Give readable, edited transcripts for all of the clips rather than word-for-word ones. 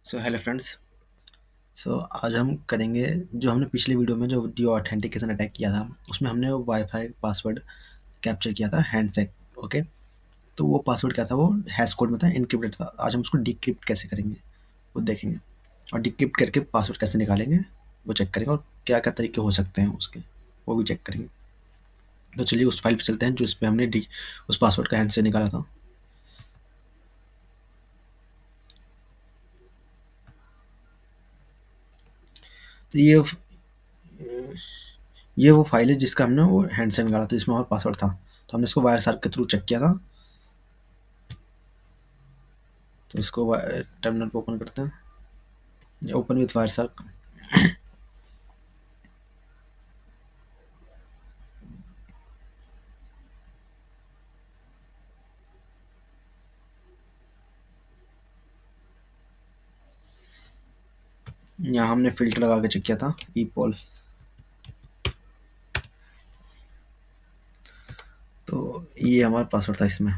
So hello friends. आज हम करेंगे जो हमने पिछले वीडियो में जो डी ऑथेंटिकेशन अटैक किया था उसमें हमने वो वाईफाई पासवर्ड कैप्चर किया था हैंडसेक। ओके, तो वो पासवर्ड क्या था, वो हैश कोड में था, इनक्रिप्टेड था। आज हम उसको डिक्रिप्ट कैसे करेंगे वो देखेंगे, और डिक्रिप्ट करके पासवर्ड कैसे निकालेंगे वो चेक करेंगे, और क्या क्या तरीके हो सकते हैं उसके वो भी चेक करेंगे। तो चलिए उस फाइल पर चलते हैं जो इस पर हमने उस पासवर्ड का हैंड से निकाला था। तो ये वो फाइल है जिसका हमने वो हैंड से निकाला था, जिसमें हमारा पासवर्ड था। तो हमने इसको वायर सार्क के थ्रू चेक किया था। तो इसको टर्मिनल पे ओपन करते हैं, ओपन विथ वायर सार्क। यहाँ हमने फिल्टर लगा के चेक किया था, ई पोल। तो ये हमारा पासवर्ड था इसमें।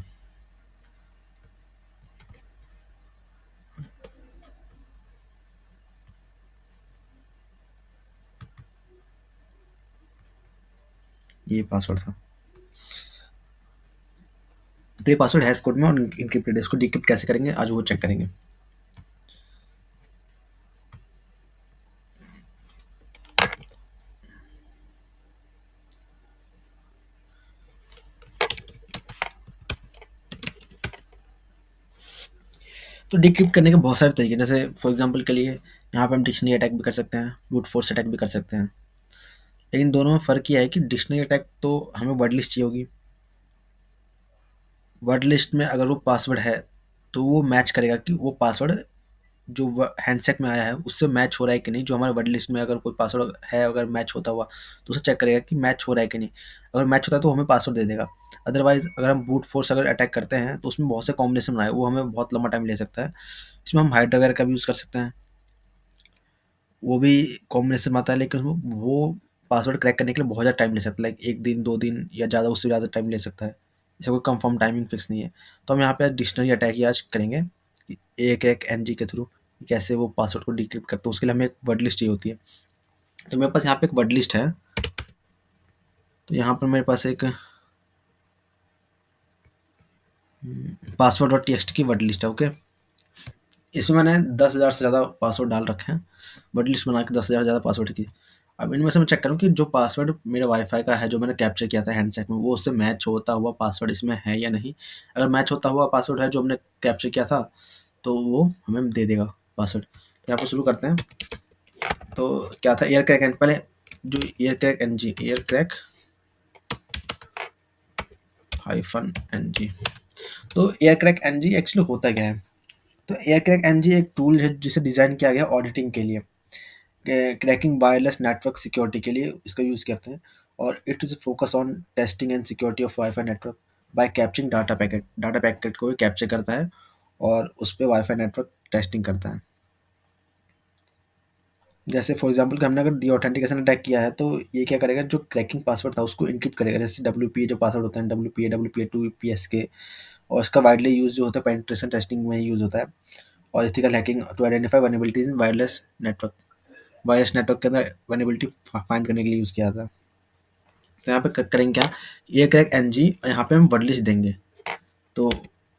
ये पासवर्ड था। तो ये पासवर्ड हैश कोड में और इनक्रिप्टेड। इसको डिक्रिप्ट कैसे करेंगे आज वो चेक करेंगे। तो डिक्रिप्ट करने के बहुत सारे तरीके, जैसे फॉर एग्जांपल के लिए यहाँ पे हम डिक्शनरी अटैक भी कर सकते हैं, ब्रूट फोर्स अटैक भी कर सकते हैं। लेकिन दोनों में फ़र्क ये है कि डिक्शनरी अटैक तो हमें वर्ड लिस्ट चाहिए होगी। वर्ड लिस्ट में अगर वो पासवर्ड है तो वो मैच करेगा कि वो पासवर्ड जो हैंडसेक में आया है उससे मैच हो रहा है कि नहीं। जो हमारे वर्ड लिस्ट में अगर कोई पासवर्ड है, अगर मैच होता हुआ, तो उसे चेक करेगा कि मैच हो रहा है कि नहीं। अगर मैच होता है तो हमें पासवर्ड दे देगा। अदरवाइज अगर हम ब्रूट फोर्स अगर अटैक करते हैं तो उसमें बहुत से कॉम्बिनेशन बनाए, वो हमें बहुत लंबा टाइम ले सकता है। इसमें हम हाइड वगैरह का भी यूज़ कर सकते हैं, वो भी कॉम्बिनेशन आता है। लेकिन उसमें वो पासवर्ड क्रैक करने के लिए बहुत ज़्यादा टाइम ले सकता है, लाइक 1 दिन 2 दिन या ज़्यादा, उससे ज़्यादा टाइम ले सकता है। इसका कोई कंफर्म टाइमिंग फिक्स नहीं है। तो हम यहाँ पे डिक्शनरी अटैक ही आज करेंगे, एक एक एन जी के थ्रू कैसे वो पासवर्ड को डिक्रिप्ट करते हैं। उसके लिए हमें एक वर्ड लिस्ट चाहिए होती है। तो मेरे पास यहाँ पे एक वर्ड लिस्ट है। तो यहाँ पर मेरे पास एक पासवर्ड और टेक्स्ट की वर्ड लिस्ट है। ओके, इसमें मैंने 10,000 से ज़्यादा पासवर्ड डाल रखे हैं, वर्ड लिस्ट बना के 10,000 से ज़्यादा पासवर्ड की। अब इनमें से मैं चेक करूँ कि जो पासवर्ड मेरे वाईफाई का है, जो मैंने कैप्चर किया था हैंडसेक में, वो उससे मैच होता हुआ पासवर्ड इसमें है या नहीं। अगर मैच होता हुआ पासवर्ड है जो हमने कैप्चर किया था, तो वो हमें दे देगा पासवर्ड। यहाँ पर शुरू करते हैं। तो क्या था, एयर क्रैक एन, पहले जो air crack N G, air crack hyphen N G. तो air crack N G actually होता क्या है? तो एयर क्रैक एन जी एक टूल है जिसे डिज़ाइन किया गया ऑडिटिंग के लिए, क्रैकिंग वायरलेस नेटवर्क सिक्योरिटी के लिए इसका यूज़ करते हैं। और it is focus on testing and security of wifi network bye capturing data packet को कैप्चर करता है और उस पर वाईफाई नेटवर्क टेस्टिंग करता है। जैसे फॉर एग्जांपल कि हमने अगर डी ऑथेंटिकेशन अटैक किया है, तो ये क्या करेगा, जो क्रैकिंग पासवर्ड था उसको इनक्रिप्ट करेगा। जैसे डब्ल्यू जो पासवर्ड होता है, डब्ल्यू टू पी एस के, और इसका वाइडली यूज जो होता है पेनिट्रेशन टेस्टिंग में यूज होता है। और ethical hacking to identify vulnerabilities in wireless network के अंदर वल्नरेबिलिटी फाइंड करने के लिए यूज़ किया था। तो यहाँ पे करेंगे क्या, ये क्रैक एन जी, और यहाँ पे हम वर्ड लिस्ट देंगे। तो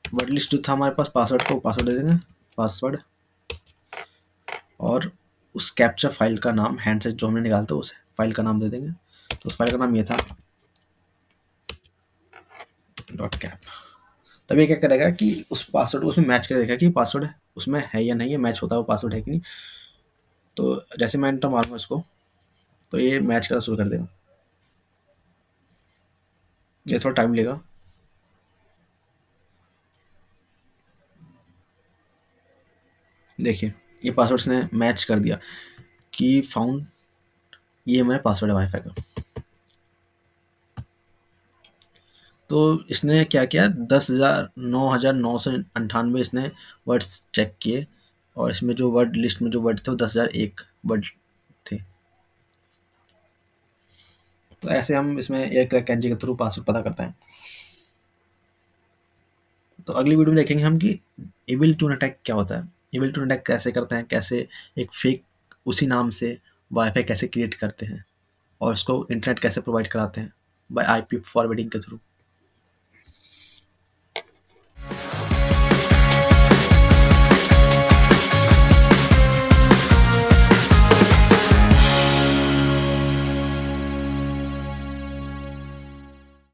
वर्ड लिस्ट जो था हमारे पास पासवर्ड को पासवर्ड दे देंगे, पासवर्ड, और उस कैप्चर फाइल का नाम हैंडसेट जो हमने निकाला था उस फाइल का नाम दे देंगे। तो उस फाइल का नाम ये था डॉट कैप। तब ये क्या करेगा कि उस पासवर्ड को उसमें मैच कर देगा कि पासवर्ड उसमें है या नहीं है, मैच होता है वो पासवर्ड है कि नहीं। तो जैसे मैं एंटर मारूंगा इसको, तो ये मैच करना शुरू कर देगा। ये थोड़ा टाइम लेगा। देखिए ये पासवर्ड ने मैच कर दिया कि फाउंड, ये मेरा पासवर्ड है वाईफाई का। तो इसने क्या किया, 9,900 इसने वर्ड्स चेक किए, और इसमें जो वर्ड लिस्ट में जो वर्ड थे वो 10,001 वर्ड थे। तो ऐसे हम इसमें एयर क्रैक एनजी के थ्रू पासवर्ड पता करते हैं। तो अगली वीडियो में देखेंगे हम कि एविल ट्यून अटैक क्या होता है। एबल टू अटैक कैसे करते हैं, कैसे एक फेक उसी नाम से वाईफाई कैसे क्रिएट करते हैं और उसको इंटरनेट कैसे प्रोवाइड कराते हैं बाय आईपी फॉरवर्डिंग के थ्रू।